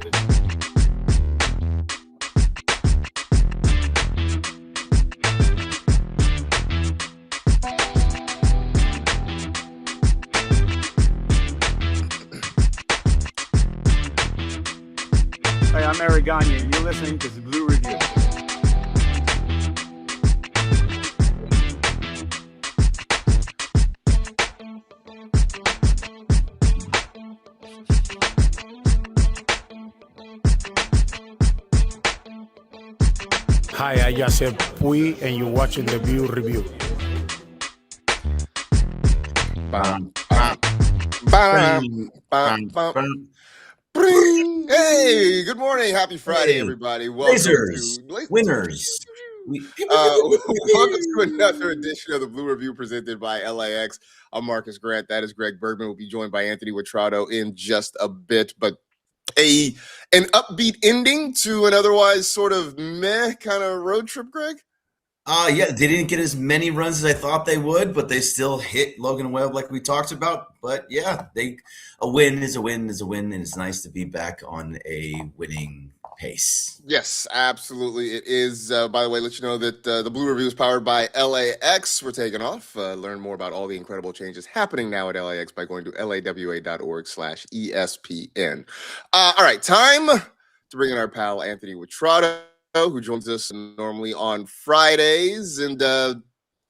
Hey, I'm Eric Gagne. You're listening to the Blue Review. Hi, I'm Yasser Pui, and you're watching the Blue Review. Bam, bam, bam, bam, bam. Bring. Hey, good morning. Happy Friday, everybody. Welcome Lasers, to winners. welcome to another edition of the Blue Review presented by LAX. I'm Marcas Grant. That is Greg Bergman. We'll be joined by Anthony Witrado in just a bit, but an upbeat ending to an otherwise sort of meh kind of road trip, Greg? Yeah, they didn't get as many runs as I thought they would, but they still hit Logan Webb like we talked about. But yeah, a win is a win is a win, and it's nice to be back on a winning pace. Yes, absolutely. It is. By the way, let you know that the Blue Review is powered by LAX. We're taking off. Learn more about all the incredible changes happening now at LAX by going to lawa.org/ESPN. All right, time to bring in our pal Anthony Witrado, who joins us normally on Fridays. And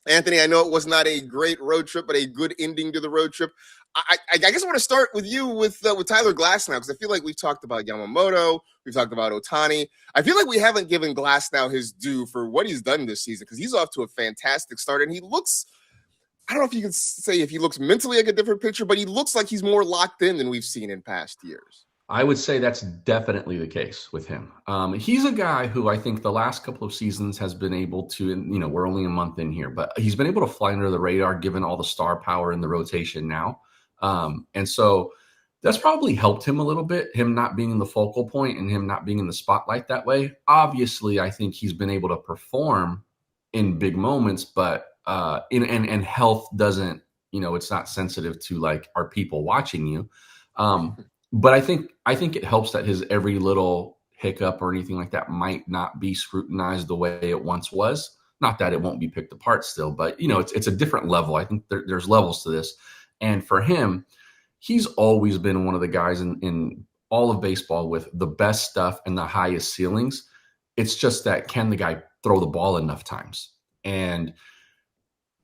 Anthony, I know it was not a great road trip, but a good ending to the road trip. I guess I want to start with you with Tyler Glasnow, because I feel like we've talked about Yamamoto, we've talked about Ohtani. I feel like we haven't given Glasnow his due for what he's done this season, because he's off to a fantastic start, and he looks, I don't know if you can say if he looks mentally like a different pitcher, but he looks like he's more locked in than we've seen in past years. I would say that's definitely the case with him. He's a guy who I think the last couple of seasons has been able to, and we're only a month in here, but he's been able to fly under the radar given all the star power in the rotation now. And so that's probably helped him a little bit, him not being in the focal point and him not being in the spotlight that way. Obviously, I think he's been able to perform in big moments, but and health doesn't, it's not sensitive to like, are people watching you? But I think it helps that his every little hiccup or anything like that might not be scrutinized the way it once was. Not that it won't be picked apart still, but it's a different level. I think there's levels to this. And for him, he's always been one of the guys in all of baseball with the best stuff and the highest ceilings. It's just that, can the guy throw the ball enough times? And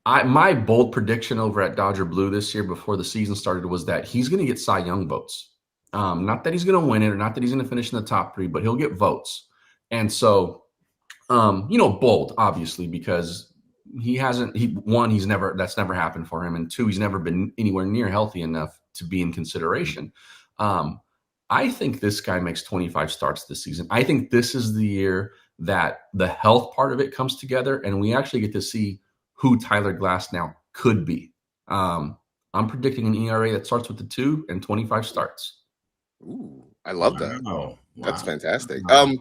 my bold prediction over at Dodger Blue this year before the season started was that he's going to get Cy Young votes. Not that he's going to win it or not that he's going to finish in the top 3, but he'll get votes. And so, bold, obviously, because that's never happened for him. And 2, he's never been anywhere near healthy enough to be in consideration. I think this guy makes 25 starts this season. I think this is the year that the health part of it comes together and we actually get to see who Tyler Glasnow could be. I'm predicting an ERA that starts with the 2 and 25 starts. Ooh, I love that. Wow. That's fantastic. Wow.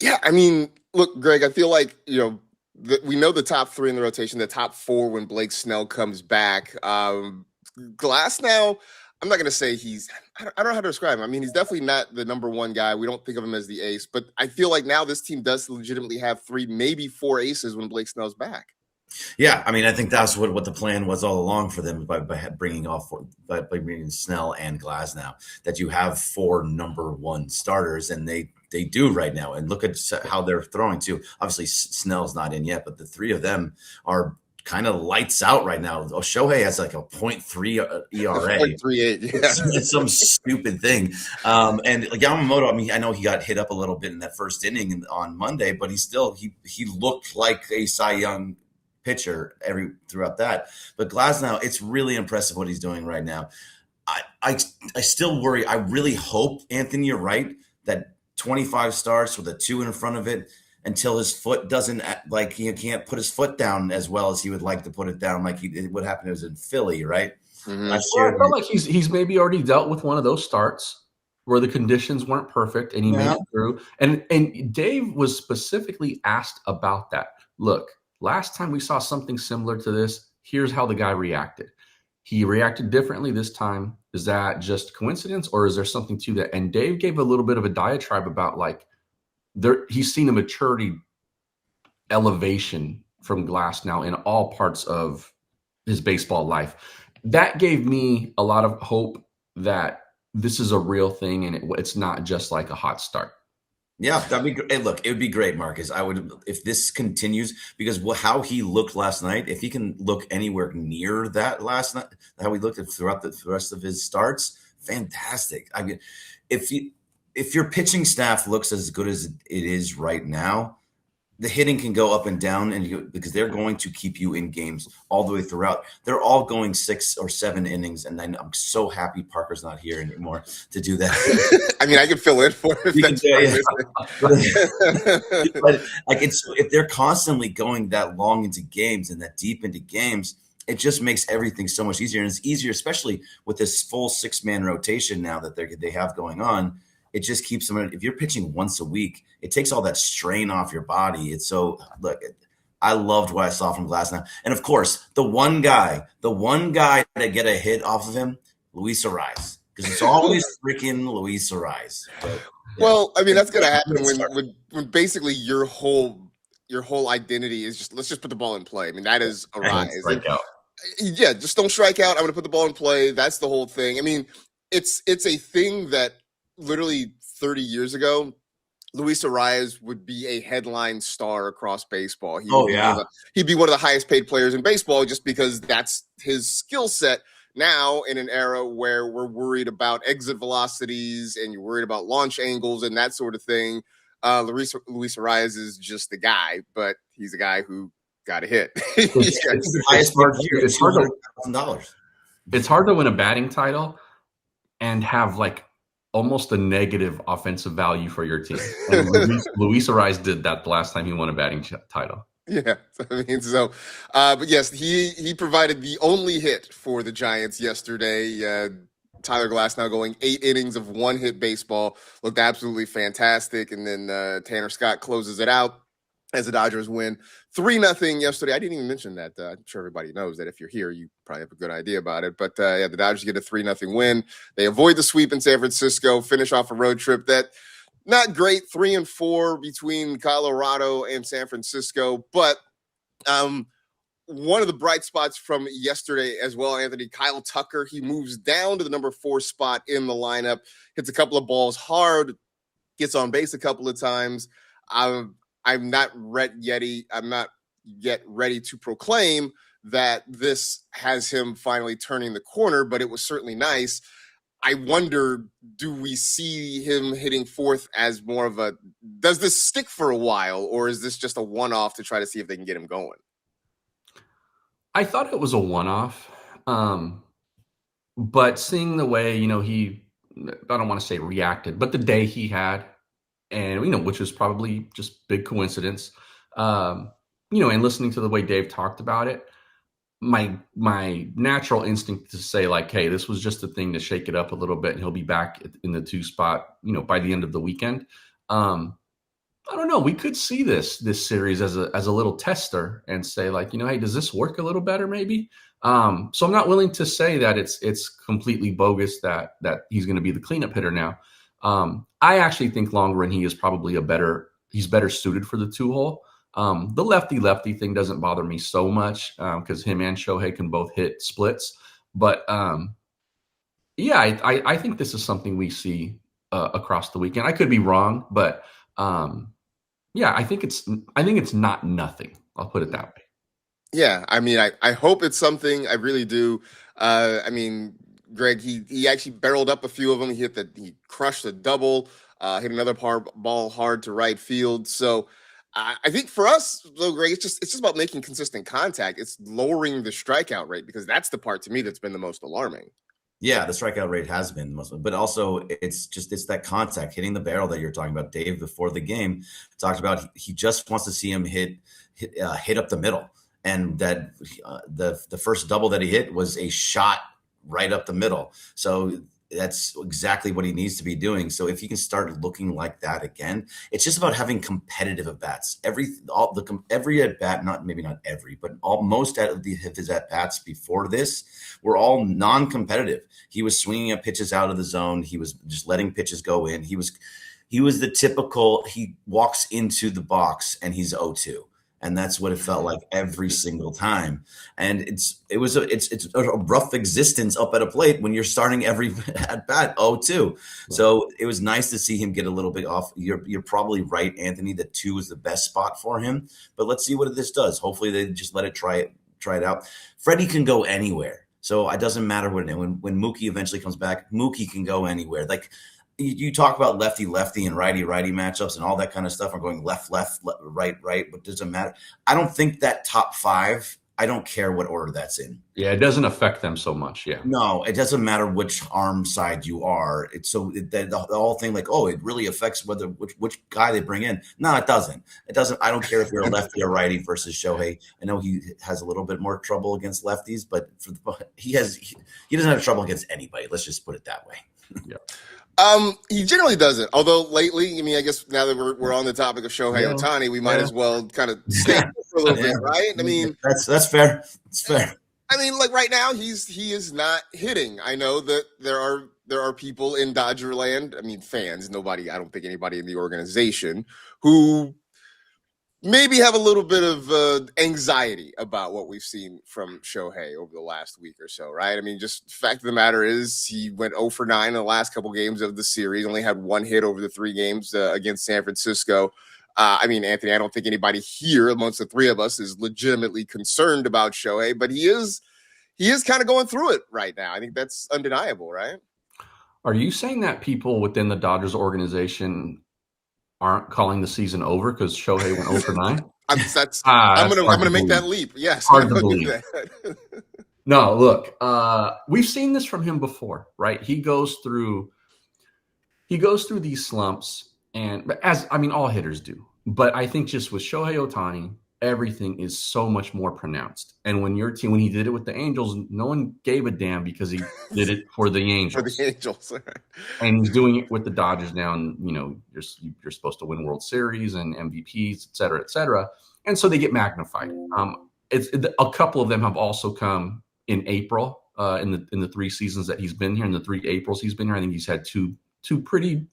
Yeah, I mean, look, Greg, I feel like, we know the top 3 in the rotation, the top 4 when Blake Snell comes back. Glasnow, I'm not going to say I don't know how to describe him. I mean, he's definitely not the number 1 guy. We don't think of him as the ace, but I feel like now this team does legitimately have 3, maybe 4 aces when Blake Snell's back. Yeah, I mean, I think that's what the plan was all along for them by bringing Snell and Glasnow, that you have 4 number 1 starters, and they do right now. And look at how they're throwing too. Obviously, Snell's not in yet, but the 3 of them are kind of lights out right now. Shohei has like a 0.3 ERA. 0.38, yeah. It's some stupid thing. And Yamamoto, I mean, I know he got hit up a little bit in that first inning on Monday, but he looked like a Cy Young pitcher throughout that. But Glasnow, it's really impressive what he's doing right now. I still worry. I really hope, Anthony, you're right, that 25 starts with a 2 in front of it until his foot doesn't, like, he can't put his foot down as well as he would like to put it down, like what happened was in Philly, right? Mm-hmm. I felt like he's maybe already dealt with one of those starts where the conditions weren't perfect and he made it through. And Dave was specifically asked about that. Look, last time we saw something similar to this, here's how the guy reacted. He reacted differently this time. Is that just coincidence, or is there something to that? And Dave gave a little bit of a diatribe about like he's seen a maturity elevation from Glasnow in all parts of his baseball life. That gave me a lot of hope that this is a real thing and it's not just like a hot start. Yeah, that'd be great. Hey, look, it would be great, Marcus. I would, if this continues, because how he looked last night, if he can look anywhere near that last night, how he looked throughout the rest of his starts, fantastic. I mean, if your pitching staff looks as good as it is right now, the hitting can go up and down, and because they're going to keep you in games all the way throughout. They're all going 6 or 7 innings, and I'm so happy Parker's not here anymore to do that. I mean, I can fill in for it. But like if they're constantly going that long into games and that deep into games, it just makes everything so much easier. And it's easier, especially with this full 6-man rotation now that they have going on. It just keeps them. If you're pitching once a week, it takes all that strain off your body. It's so I loved what I saw from Glasnow, and of course, the one guy to get a hit off of him, Luis Arraez, because it's always freaking Luis Arraez. But, well, I mean, that's gonna happen when basically your whole identity is just let's just put the ball in play. I mean, that is Arraez. Yeah, just don't strike out. I'm gonna put the ball in play. That's the whole thing. I mean, it's a thing that. Literally 30 years ago, Luis Arraez would be a headline star across baseball. He'd be one of the highest paid players in baseball just because that's his skill set. Now, in an era where we're worried about exit velocities and you're worried about launch angles and that sort of thing, Luis Arraez is just the guy, but he's a guy who got a hit. It's hard to win a batting title and have like almost a negative offensive value for your team. And Luis Arraez did that the last time he won a batting title. Yeah, I mean, but yes, he provided the only hit for the Giants yesterday. Tyler Glasnow going 8 innings of 1-hit baseball, looked absolutely fantastic. And then Tanner Scott closes it out as the Dodgers win 3-0 yesterday. I didn't even mention that. I'm sure everybody knows that if you're here, you probably have a good idea about it. But the Dodgers get a 3-0 win. They avoid the sweep in San Francisco, finish off a road trip that not great, 3-4 between Colorado and San Francisco. But one of the bright spots from yesterday as well, Anthony, Kyle Tucker, he moves down to the number 4 spot in the lineup, hits a couple of balls hard, gets on base a couple of times. I'm not yet ready to proclaim that this has him finally turning the corner, but it was certainly nice. I wonder, do we see him hitting 4th as more of does this stick for a while, or is this just a one-off to try to see if they can get him going? I thought it was a one-off, but seeing the way, he, I don't want to say reacted, but the day he had, and, which was probably just big coincidence, and listening to the way Dave talked about it, my natural instinct to say like, hey, this was just a thing to shake it up a little bit and he'll be back in the 2 spot, by the end of the weekend. I don't know. We could see this series as a little tester and say like, hey, does this work a little better maybe? So I'm not willing to say that it's completely bogus that he's going to be the cleanup hitter now. I actually think long run he is probably he's better suited for the 2-hole. The lefty thing doesn't bother me so much because him and Shohei can both hit splits. But I think this is something we see across the weekend. I could be wrong, but I think it's not nothing. I'll put it that way. Yeah, I mean, I hope it's something. I really do. I mean, Greg, he actually barreled up a few of them. He crushed a double, hit another ball hard to right field. So I think for us, though, Greg, it's just about making consistent contact. It's lowering the strikeout rate because that's the part to me that's been the most alarming. Yeah, the strikeout rate has been most, but also it's that contact, hitting the barrel that you're talking about. Dave, before the game, talked about he just wants to see him hit up the middle, and that the first double that he hit was a shot right up the middle. So that's exactly what he needs to be doing. So if he can start looking like that again, it's just about having competitive at bats. Every at bat, maybe not every, but most of his at bats before this were all non-competitive. He was swinging at pitches out of the zone. He was just letting pitches go in. He was the typical. He walks into the box and he's 0-2. And that's what it felt like every single time. And it's a rough existence up at a plate when you're starting every at bat 0-2. So it was nice to see him get a little bit off. You're probably right, Anthony, that 2 is the best spot for him. But let's see what this does. Hopefully they just let it try it out. Freddie can go anywhere. So it doesn't matter when Mookie eventually comes back, Mookie can go anywhere. Like, you talk about lefty and righty matchups and all that kind of stuff. I'm going left, right, but doesn't matter. I don't think that top 5, I don't care what order that's in. Yeah, it doesn't affect them so much. Yeah. No, it doesn't matter which arm side you are. It's so the whole thing, like, oh, it really affects which guy they bring in. No, it doesn't. It doesn't. I don't care if you're a lefty or righty versus Shohei. I know he has a little bit more trouble against lefties, but he doesn't have trouble against anybody. Let's just put it that way. Yeah. He generally doesn't. Although lately, I mean, I guess now that we're on the topic of Shohei Ohtani, we might as well kind of stay for a little bit, right? I mean, that's fair. It's fair. I mean, like right now, he is not hitting. I know that there are people in Dodger land. I mean, fans. I don't think anybody in the organization who maybe have a little bit of anxiety about what we've seen from Shohei over the last week or so, right? I mean, just the fact of the matter is he went 0 for 9 in the last couple games of the series, only had 1 hit over the 3 games against San Francisco. I mean, Anthony, I don't think anybody here amongst the 3 of us is legitimately concerned about Shohei, but he is kind of going through it right now. I think that's undeniable, right? Are you saying that people within the Dodgers organization aren't calling the season over because Shohei went 0 for 9? I'm gonna make that leap. Yes, hard to believe. No, look, we've seen this from him before, right? He goes through these slumps, and all hitters do. But I think just with Shohei Ohtani, everything is so much more pronounced. And when he did it with the Angels, no one gave a damn because he did it for the Angels. For the Angels. And he's doing it with the Dodgers now. And, you're supposed to win World Series and MVPs, et cetera, et cetera. And so they get magnified. A couple of them have also come in April in the 3 seasons that he's been here. In the 3 Aprils he's been here, I think he's had two pretty,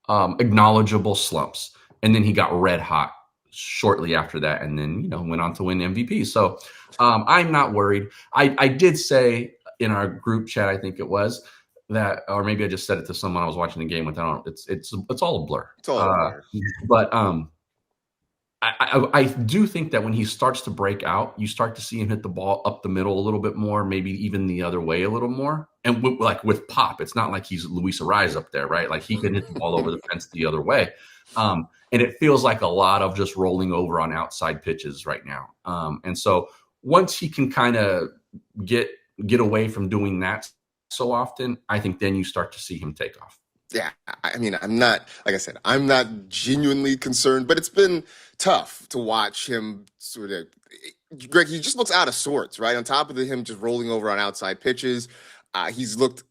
acknowledgeable slumps. And then he got red hot shortly after that, and then went on to win MVP. So I'm not worried. I did say in our group chat, I think it was that, or maybe I just said it to someone I was watching the game with. It's all a blur. It's all a blur. But I do think that when he starts to break out, you start to see him hit the ball up the middle a little bit more, maybe even the other way a little more. And with pop, it's not like he's Luis Ariz up there, right? Like he can hit the ball over the fence the other way. And it feels like a lot of just rolling over on outside pitches right now. And so once he can kind of get away from doing that so often, I think then you start to see him take off. Yeah, I mean, I'm not genuinely concerned, but it's been tough to watch him sort of. Greg, he just looks out of sorts, right? On top of him just rolling over on outside pitches, he's looked,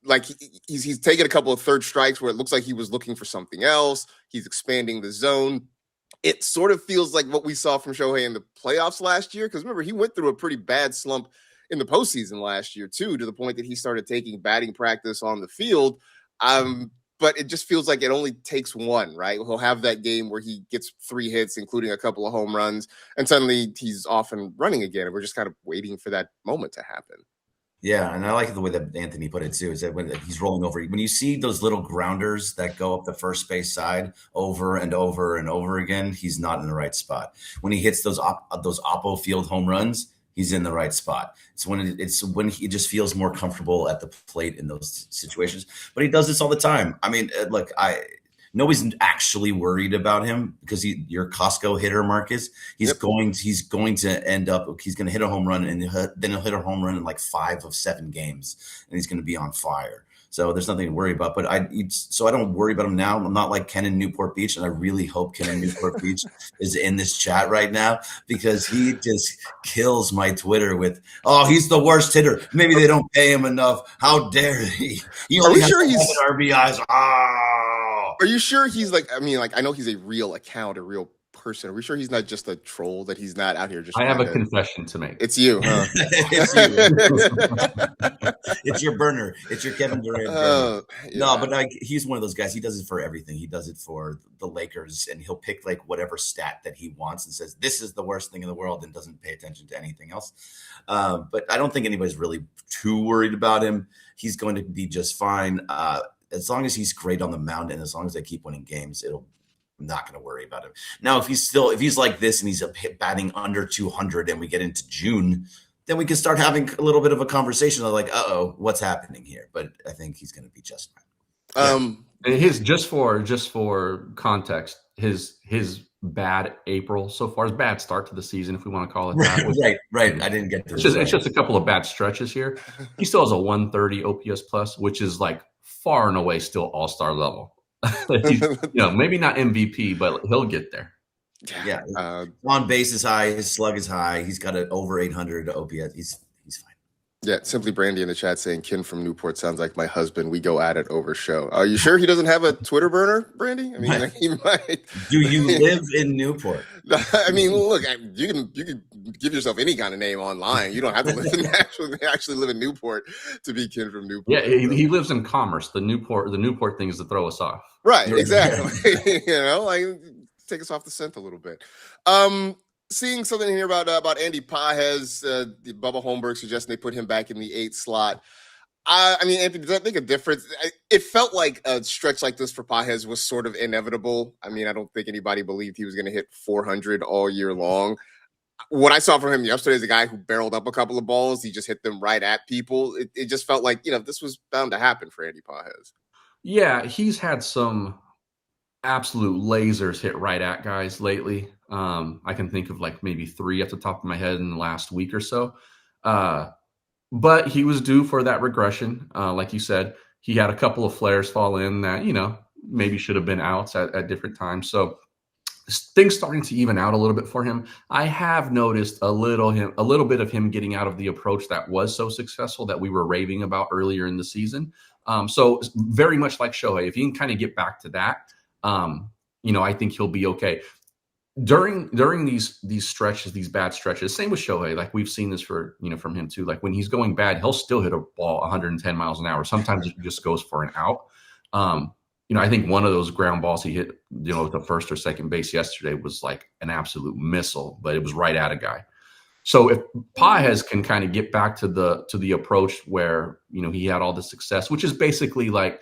like he's taken a couple of third strikes where it looks like he was looking for something else. He's expanding the zone. It sort of feels like what we saw from Shohei in the playoffs last year. Because remember, he went through a pretty bad slump in the postseason last year too, to the point that he started taking batting practice on the field. But it just feels like it only takes one, right? He'll have that game where he gets 3 hits, including a couple of home runs, and suddenly he's off and running again. And we're just kind of waiting for that moment to happen. Yeah, and I like the way that Anthony put it too, is that when he's rolling over, when you see those little grounders that go up the first base side over and over and over again, he's not in the right spot. When he hits those Oppo Field home runs, he's in the right spot. It's when he just feels more comfortable at the plate in those situations. But he does this all the time. I mean, look, nobody's actually worried about him because you're a Costco hitter, Marcus. He's going to end up. He's going to hit a home run, and then he'll hit a home run in like 5 of 7 games, and he's going to be on fire. So there's nothing to worry about. But I don't worry about him now. I'm not like Ken in Newport Beach, and I really hope Ken in Newport Beach is in this chat right now, because he just kills my Twitter with, "Oh, he's the worst hitter. Maybe they don't pay him enough. How dare he? Are we sure he's RBIs? Oh." Are you sure he's like? I mean, like, I know he's a real account, a real person. Are we sure he's not just a troll? That he's not out here just? I have a confession to make. It's you, huh? It's you. It's your burner. It's your Kevin Durant burner. Yeah. No, but like, he's one of those guys. He does it for everything. He does it for the Lakers, and he'll pick like whatever stat that he wants and says this is the worst thing in the world, and doesn't pay attention to anything else. But I don't think anybody's really too worried about him. He's going to be just fine. As long as he's great on the mound, and as long as they keep winning games, I'm not going to worry about him. Now, if he's like this and he's batting under 200 and we get into June, then we can start having a little bit of a conversation of like, uh-oh, what's happening here? But I think he's going to be just fine. And just for context, his bad April so far, his bad start to the season, if we want to call it that. Right. I didn't get to it's just a couple of bad stretches here. He still has a 130 OPS plus, which is like far and away still all-star level. Maybe not MVP, but he'll get there. Yeah. On base is high, his slug is high. He's got an over 800 OPS. He's fine. Yeah, Simply Brandy in the chat saying, "Ken from Newport sounds like my husband. We go at it over show." Are you sure he doesn't have a Twitter burner, Brandy? I mean, he might. Do you live in Newport? I mean, look, you can give yourself any kind of name online. You don't have to live in actually live in Newport to be Ken from Newport. Yeah, he lives in Commerce. The Newport thing is to throw us off. Right, exactly. Like, take us off the scent a little bit. Seeing something here about Andy Pages, Bubba Holmberg suggesting they put him back in the 8 slot. I mean, Anthony, does that make a difference? It felt like a stretch like this for Pages was sort of inevitable. I mean, I don't think anybody believed he was going to hit 400 all year long. What I saw from him yesterday is a guy who barreled up a couple of balls. He just hit them right at people. It just felt like, this was bound to happen for Andy Pages. Yeah, he's had some absolute lasers hit right at guys lately. I can think of like maybe 3 at the top of my head in the last week or so. But he was due for that regression. Like you said, he had a couple of flares fall in that, maybe should have been outs at different times. So things starting to even out a little bit for him. I have noticed a little bit of him getting out of the approach that was so successful that we were raving about earlier in the season. So very much like Shohei, if he can kind of get back to that, I think he'll be okay. During these stretches, these bad stretches, same with Shohei. Like we've seen this from him too. Like when he's going bad, he'll still hit a ball 110 miles an hour. Sometimes it just goes for an out. I think one of those ground balls he hit, at the first or second base yesterday was like an absolute missile, but it was right at a guy. So if Pages can kind of get back to the approach where, he had all the success, which is basically like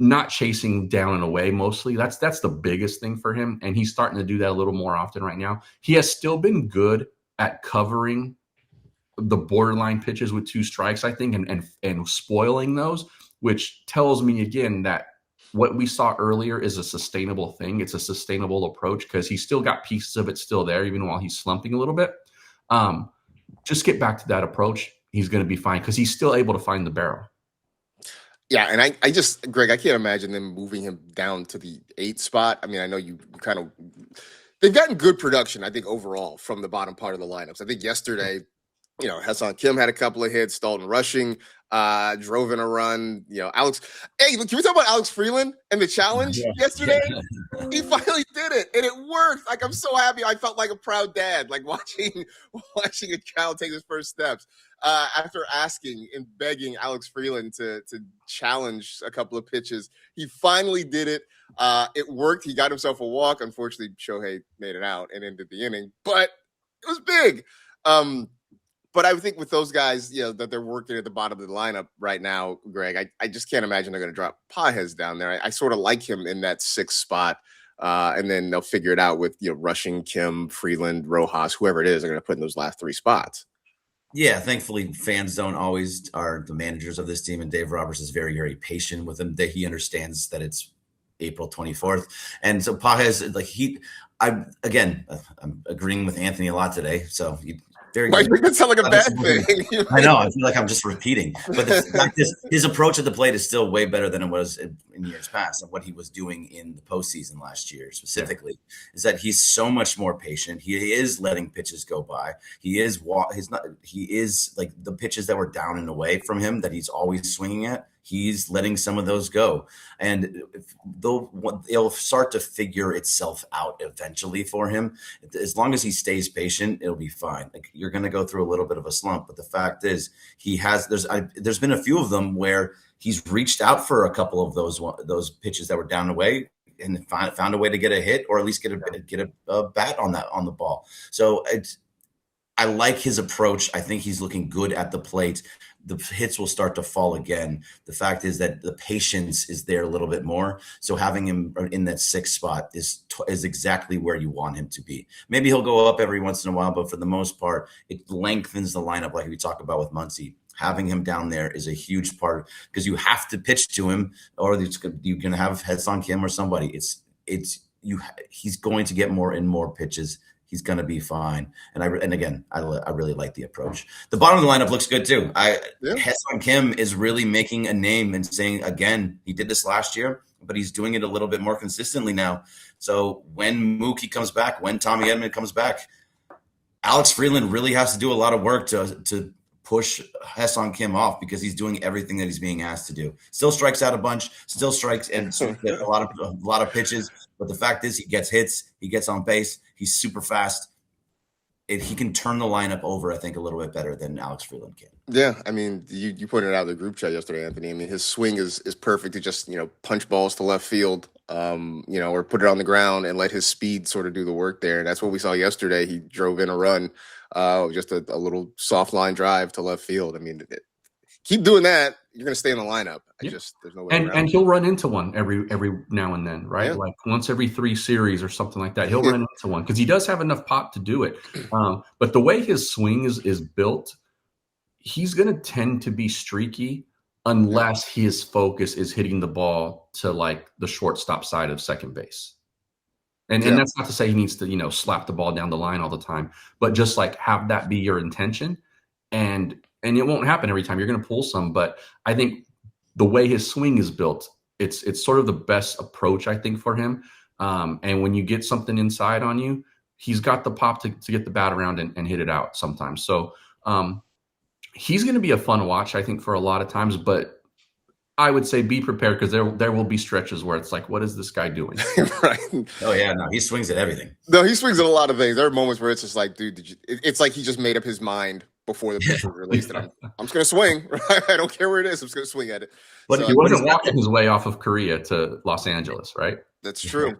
not chasing down and away mostly. That's the biggest thing for him. And he's starting to do that a little more often right now. He has still been good at covering the borderline pitches with 2 strikes, I think, and spoiling those, which tells me again that what we saw earlier is a sustainable thing. It's a sustainable approach because he's still got pieces of it still there, even while he's slumping a little bit. Just get back to that approach. He's going to be fine because he's still able to find the barrel. Yeah, and I just, Greg, I can't imagine them moving him down to the 8 spot. I mean, I know they've gotten good production, I think, overall from the bottom part of the lineups. I think yesterday, Hassan Kim had a couple of hits, Dalton Rushing drove in a run, Alex. Hey, can we talk about Alex Freeland and the challenge yesterday? He finally did it, and it worked. Like, I'm so happy. I felt like a proud dad, like watching a child take his first steps. After asking and begging Alex Freeland to challenge a couple of pitches, he finally did it. It worked. He got himself a walk. Unfortunately, Shohei made it out and ended the inning, but it was big. But I think with those guys, that they're working at the bottom of the lineup right now, Greg, I just can't imagine they're going to drop Pages down there. I sort of like him in that 6th spot, and then they'll figure it out with Rushing, Kim, Freeland, Rojas, whoever it is, they're going to put in those last 3 spots. Yeah, thankfully, fans don't always are the managers of this team, and Dave Roberts is very, very patient with them. He understands that it's April 24th, and so Pages, I'm agreeing with Anthony a lot today. So Very Why good. make that sound like a bad thing? I know. I feel like I'm just repeating. But the fact is, his approach at the plate is still way better than it was in years past, and what he was doing in the postseason last year specifically is that he's so much more patient. He is letting pitches go by. He is like the pitches that were down and away from him that he's always swinging at. He's letting some of those go, and it'll start to figure itself out eventually for him. As long as he stays patient, it'll be fine. Like, you're going to go through a little bit of a slump, but the fact is, there's been a few of them where he's reached out for a couple of those pitches that were down away and found a way to get a hit, or at least get a bat on the ball. So I like his approach. I think he's looking good at the plate. The hits will start to fall again. The fact is that the patience is there a little bit more. So having him in that 6th spot is exactly where you want him to be. Maybe he'll go up every once in a while, but for the most part, it lengthens the lineup like we talk about with Muncy. Having him down there is a huge part because you have to pitch to him, or you can have Ha-Seong Kim or somebody. He's going to get more and more pitches. He's going to be fine. And again, I really like the approach. The bottom of the lineup looks good too. Ha-Seong Kim is really making a name and saying, again, he did this last year, but he's doing it a little bit more consistently now. So when Mookie comes back, when Tommy Edman comes back, Alex Freeland really has to do a lot of work to push Ha-Seong Kim off, because he's doing everything that he's being asked to do. Still strikes out a bunch, still strikes and a lot of pitches. But the fact is, he gets hits, he gets on base, he's super fast. He can turn the lineup over, I think, a little bit better than Alex Freeland can. Yeah, I mean, you pointed it out in the group chat yesterday, Anthony. I mean, his swing is perfect to just, punch balls to left field, or put it on the ground and let his speed sort of do the work there. And that's what we saw yesterday. He drove in a run, just a little soft line drive to left field. I mean, keep doing that, you're going to stay in the lineup. There's no way around and he'll run into one every now and then, right? Yeah. Like once every 3 series or something like that. He'll run into one because he does have enough pop to do it. But the way his swing is built, he's going to tend to be streaky unless his focus is hitting the ball to like the shortstop side of second base. And that's not to say he needs to, slap the ball down the line all the time, but just like have that be your intention. And it won't happen every time. You're going to pull some, but I think the way his swing is built, it's sort of the best approach, I think, for him. And when you get something inside on you, he's got the pop to get the bat around and hit it out sometimes. So he's going to be a fun watch, I think, for a lot of times, but I would say be prepared because there will be stretches where it's like, what is this guy doing? Right. Oh, yeah, no, he swings at everything. No, he swings at a lot of things. There are moments where it's just like, dude, it's like he just made up his mind before the pitch was released. And I'm just going to swing. Right? I don't care where it is. I'm just going to swing at it. But he wasn't walking his way off of Korea to Los Angeles, right? That's true.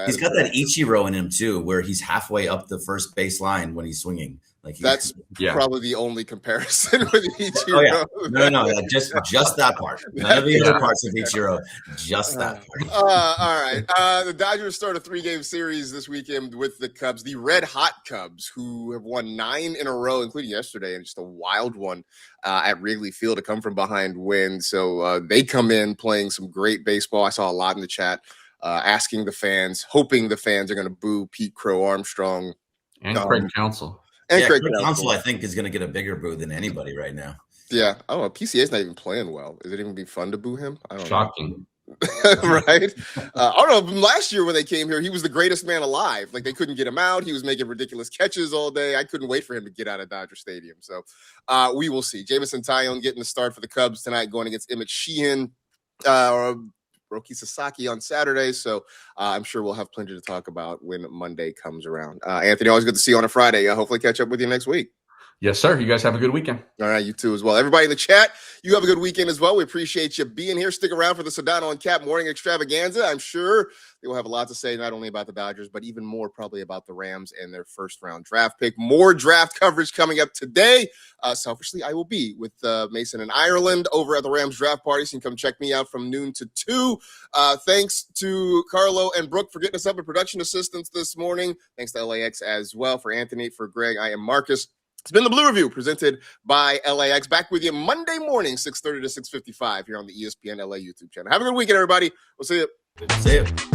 He's got that Ichiro in him too, where he's halfway up the first base line when he's swinging. Like that's probably the only comparison with Ichiro. Oh, yeah. No, just that part. None of the other parts of Ichiro, just that part. All right. The Dodgers start a 3-game series this weekend with the Cubs, the Red Hot Cubs, who have won 9 in a row, including yesterday, and just a wild one at Wrigley Field, to come from behind win. So they come in playing some great baseball. I saw a lot in the chat asking the fans, hoping the fans are going to boo Pete Crow Armstrong. And Craig Counsell. And Craig Counsell, I think, is going to get a bigger boo than anybody right now. Yeah. I don't know. PCA's not even playing well. Is it even be fun to boo him? I don't Shocking. know. Right? I don't know. Last year when they came here, he was the greatest man alive. Like, they couldn't get him out. He was making ridiculous catches all day. I couldn't wait for him to get out of Dodger Stadium. So we will see. Jameson Taillon getting the start for the Cubs tonight, going against Emmett Sheehan. Roki Sasaki on Saturday, so I'm sure we'll have plenty to talk about when Monday comes around. Anthony, always good to see you on a Friday. Hopefully catch up with you next week. Yes, sir. You guys have a good weekend. All right, you too as well. Everybody in the chat, you have a good weekend as well. We appreciate you being here. Stick around for the Sedano and Cap morning extravaganza. I'm sure they will have a lot to say, not only about the Dodgers, but even more probably about the Rams and their first-round draft pick. More draft coverage coming up today. Selfishly, I will be with Mason in Ireland over at the Rams draft party, so you can come check me out from noon to 2. Thanks to Carlo and Brooke for getting us up in production assistance this morning. Thanks to LAX as well. For Anthony, for Greg, I am Marcus. It's been the Blue Review presented by LAX. Back with you Monday morning, 6:30 to 6:55 here on the ESPN LA YouTube channel. Have a good weekend, everybody. We'll see you. Good to see you.